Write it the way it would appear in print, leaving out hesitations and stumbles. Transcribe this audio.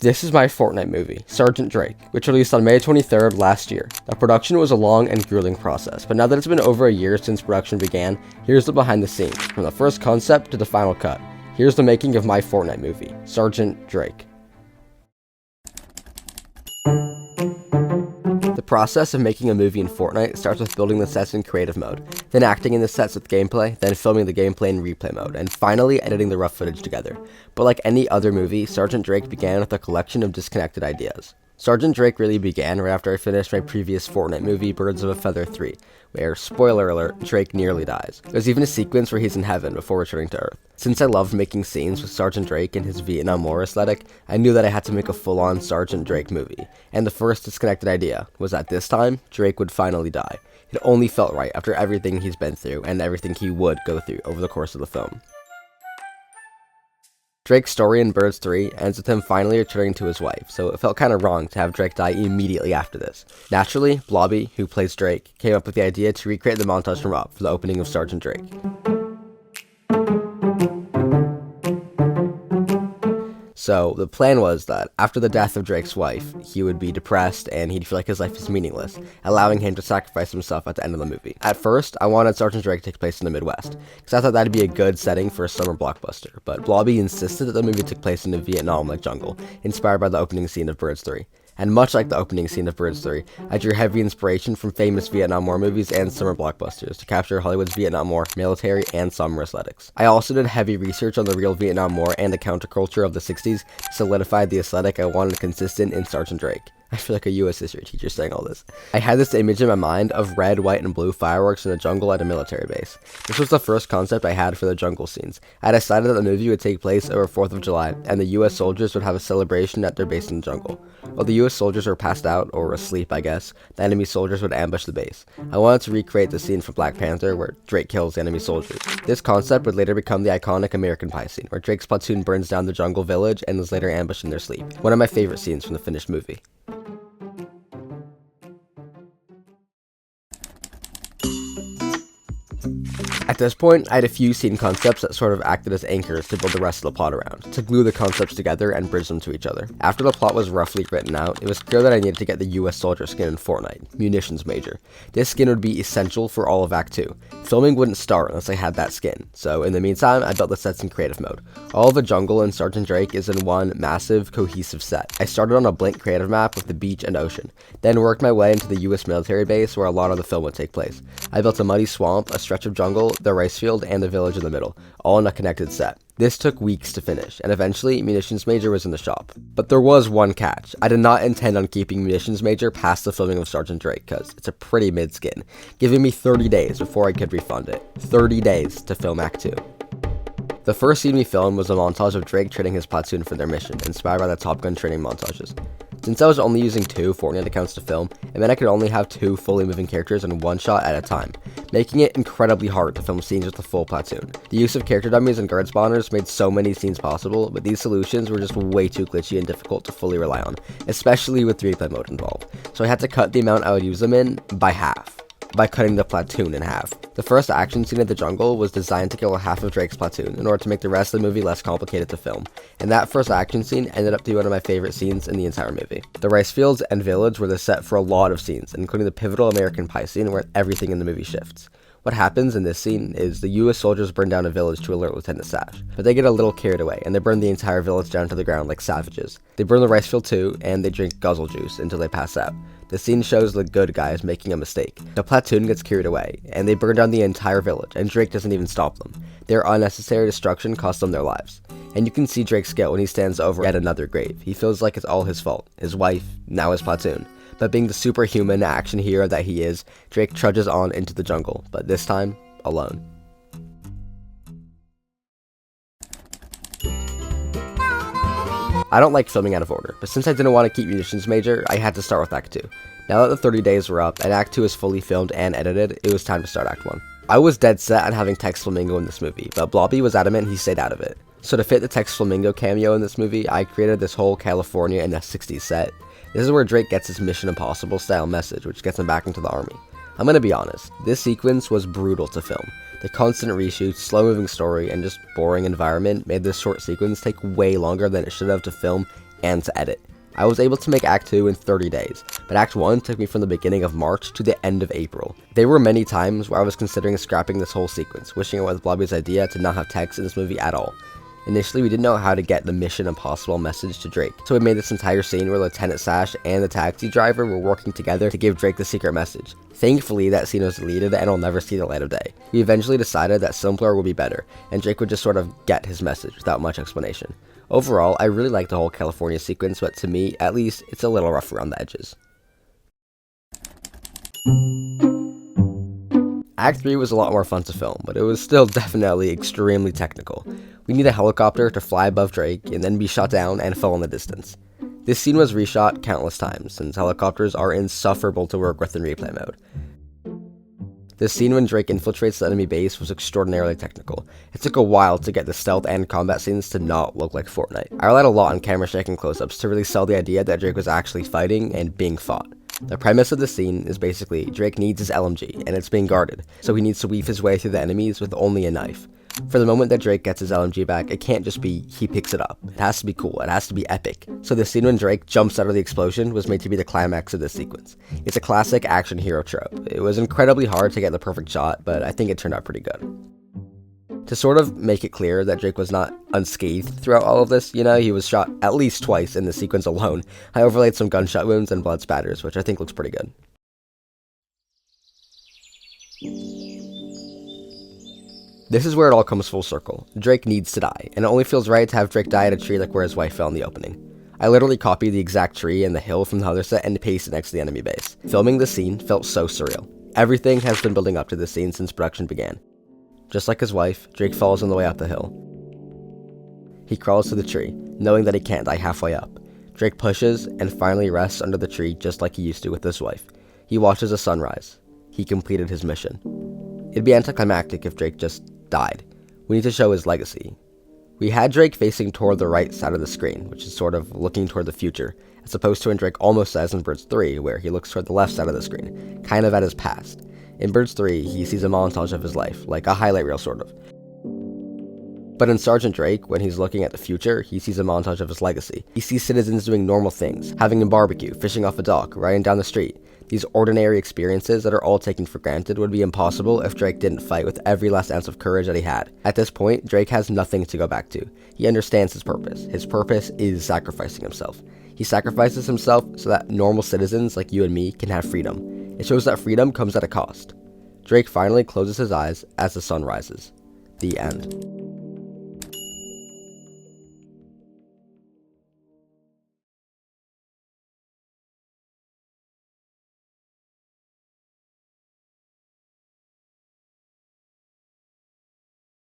This is my Fortnite movie, Sergeant Drake, which released on May 23rd last year. Now, production was a long and grueling process, but now that it's been over a year since production began, here's the behind the scenes, from the first concept to the final cut. Here's the making of my Fortnite movie, Sergeant Drake. The process of making a movie in Fortnite starts with building the sets in creative mode, then acting in the sets with gameplay, then filming the gameplay in replay mode, and finally editing the rough footage together. But like any other movie, Sergeant Drake began with a collection of disconnected ideas. Sergeant Drake really began right after I finished my previous Fortnite movie, Birds of a Feather 3, where, spoiler alert, Drake nearly dies. There's even a sequence where he's in heaven before returning to Earth. Since I loved making scenes with Sergeant Drake and his Vietnam War aesthetic, I knew that I had to make a full-on Sergeant Drake movie, and the first disconnected idea was that this time, Drake would finally die. It only felt right after everything he's been through and everything he would go through over the course of the film. Drake's story in Birds 3 ends with him finally returning to his wife, so it felt kinda wrong to have Drake die immediately after this. Naturally, Blobby, who plays Drake, came up with the idea to recreate the montage from Up for the opening of Sergeant Drake. So, the plan was that after the death of Drake's wife, he would be depressed and he'd feel like his life is meaningless, allowing him to sacrifice himself at the end of the movie. At first, I wanted Sergeant Drake to take place in the Midwest, because I thought that'd be a good setting for a summer blockbuster, but Blobby insisted that the movie took place in a Vietnam-like jungle, inspired by the opening scene of Birds 3. And much like the opening scene of Birds 3, I drew heavy inspiration from famous Vietnam War movies and summer blockbusters to capture Hollywood's Vietnam War, military, and summer aesthetics. I also did heavy research on the real Vietnam War and the counterculture of the 60s to solidify the aesthetic I wanted consistent in Sergeant Drake. I feel like a US history teacher saying all this. I had this image in my mind of red, white, and blue fireworks in the jungle at a military base. This was the first concept I had for the jungle scenes. I decided that the movie would take place over 4th of July, and the US soldiers would have a celebration at their base in the jungle. While the US soldiers were passed out, or asleep I guess, the enemy soldiers would ambush the base. I wanted to recreate the scene from Black Panther where Drake kills the enemy soldiers. This concept would later become the iconic American Pie scene, where Drake's platoon burns down the jungle village and is later ambushed in their sleep. One of my favorite scenes from the finished movie. At this point, I had a few scene concepts that sort of acted as anchors to build the rest of the plot around, to glue the concepts together and bridge them to each other. After the plot was roughly written out, it was clear that I needed to get the US soldier skin in Fortnite, Munitions Major. This skin would be essential for all of Act 2. Filming wouldn't start unless I had that skin, so in the meantime, I built the sets in creative mode. All of the jungle in Sergeant Drake is in one massive, cohesive set. I started on a blank creative map with the beach and ocean, then worked my way into the US military base where a lot of the film would take place. I built a muddy swamp, a stretch of jungle, the rice field, and the village in the middle, all in a connected set. This took weeks to finish, and eventually, Munitions Major was in the shop. But there was one catch. I did not intend on keeping Munitions Major past the filming of Sergeant Drake, cause it's a pretty mid-skin, giving me 30 days before I could refund it. 30 days to film Act 2. The first scene we filmed was a montage of Drake training his platoon for their mission, inspired by the Top Gun training montages. Since I was only using 2 Fortnite accounts to film, it meant I could only have 2 fully moving characters in one shot at a time, making it incredibly hard to film scenes with the full platoon. The use of character dummies and guard spawners made so many scenes possible, but these solutions were just way too glitchy and difficult to fully rely on, especially with replay mode involved. So I had to cut the amount I would use them in by half, by cutting the platoon in half. The first action scene in the jungle was designed to kill half of Drake's platoon in order to make the rest of the movie less complicated to film, and that first action scene ended up to be one of my favorite scenes in the entire movie. The rice fields and village were the set for a lot of scenes, including the pivotal American Pie scene where everything in the movie shifts. What happens in this scene is the US soldiers burn down a village to alert Lieutenant Sash, but they get a little carried away and they burn the entire village down to the ground like savages. They burn the rice field too, and they drink guzzle juice until they pass out. The scene shows the good guys making a mistake. The platoon gets carried away, and they burn down the entire village, and Drake doesn't even stop them. Their unnecessary destruction cost them their lives. And you can see Drake's guilt when he stands over yet another grave. He feels like it's all his fault, his wife, now his platoon. But being the superhuman action hero that he is, Drake trudges on into the jungle, but this time, alone. I don't like filming out of order, but since I didn't want to keep Munitions Major, I had to start with Act 2. Now that the 30 days were up and Act 2 is fully filmed and edited, it was time to start Act 1. I was dead set on having Tex Flamingo in this movie, but Blobby was adamant he stayed out of it. So to fit the Tex Flamingo cameo in this movie, I created this whole California in the 60s set. This is where Drake gets his Mission Impossible style message, which gets him back into the army. I'm gonna be honest, this sequence was brutal to film. The constant reshoots, slow moving story, and just boring environment made this short sequence take way longer than it should have to film and to edit. I was able to make Act 2 in 30 days, but Act 1 took me from the beginning of March to the end of April. There were many times where I was considering scrapping this whole sequence, wishing it was Blobby's idea to not have text in this movie at all. Initially, we didn't know how to get the Mission Impossible message to Drake, so we made this entire scene where Lieutenant Sash and the taxi driver were working together to give Drake the secret message. Thankfully, that scene was deleted and will never see the light of day. We eventually decided that simpler would be better, and Drake would just sort of get his message without much explanation. Overall, I really like the whole California sequence, but to me, at least, it's a little rough around the edges. Act 3 was a lot more fun to film, but it was still definitely extremely technical. We need a helicopter to fly above Drake and then be shot down and fall in the distance. This scene was reshot countless times, since helicopters are insufferable to work with in replay mode. The scene when Drake infiltrates the enemy base was extraordinarily technical. It took a while to get the stealth and combat scenes to not look like Fortnite. I relied a lot on camera shake and close-ups to really sell the idea that Drake was actually fighting and being fought. The premise of the scene is basically Drake needs his LMG, and it's being guarded, so he needs to weave his way through the enemies with only a knife. For the moment that Drake gets his LMG back, it can't just be he picks it up. It has to be cool, it has to be epic. So the scene when Drake jumps out of the explosion was made to be the climax of this sequence. It's a classic action hero trope. It was incredibly hard to get the perfect shot, but I think it turned out pretty good. To sort of make it clear that Drake was not unscathed throughout all of this, he was shot at least twice in the sequence alone. I overlaid some gunshot wounds and blood spatters, which I think looks pretty good. This is where it all comes full circle. Drake needs to die, and it only feels right to have Drake die at a tree like where his wife fell in the opening. I literally copied the exact tree and the hill from the other set and pasted it next to the enemy base. Filming this scene felt so surreal. Everything has been building up to this scene since production began. Just like his wife, Drake falls on the way up the hill. He crawls to the tree, knowing that he can't die halfway up. Drake pushes and finally rests under the tree just like he used to with his wife. He watches the sunrise. He completed his mission. It'd be anticlimactic if Drake just died. We need to show his legacy. We had Drake facing toward the right side of the screen, which is sort of looking toward the future, as opposed to when Drake almost says in Birds 3, where he looks toward the left side of the screen, kind of at his past. In Birds 3, he sees a montage of his life, like a highlight reel sort of. But in Sergeant Drake, when he's looking at the future, he sees a montage of his legacy. He sees citizens doing normal things, having a barbecue, fishing off a dock, riding down the street. These ordinary experiences that are all taken for granted would be impossible if Drake didn't fight with every last ounce of courage that he had. At this point, Drake has nothing to go back to. He understands his purpose. His purpose is sacrificing himself. He sacrifices himself so that normal citizens like you and me can have freedom. It shows that freedom comes at a cost. Drake finally closes his eyes as the sun rises. The end.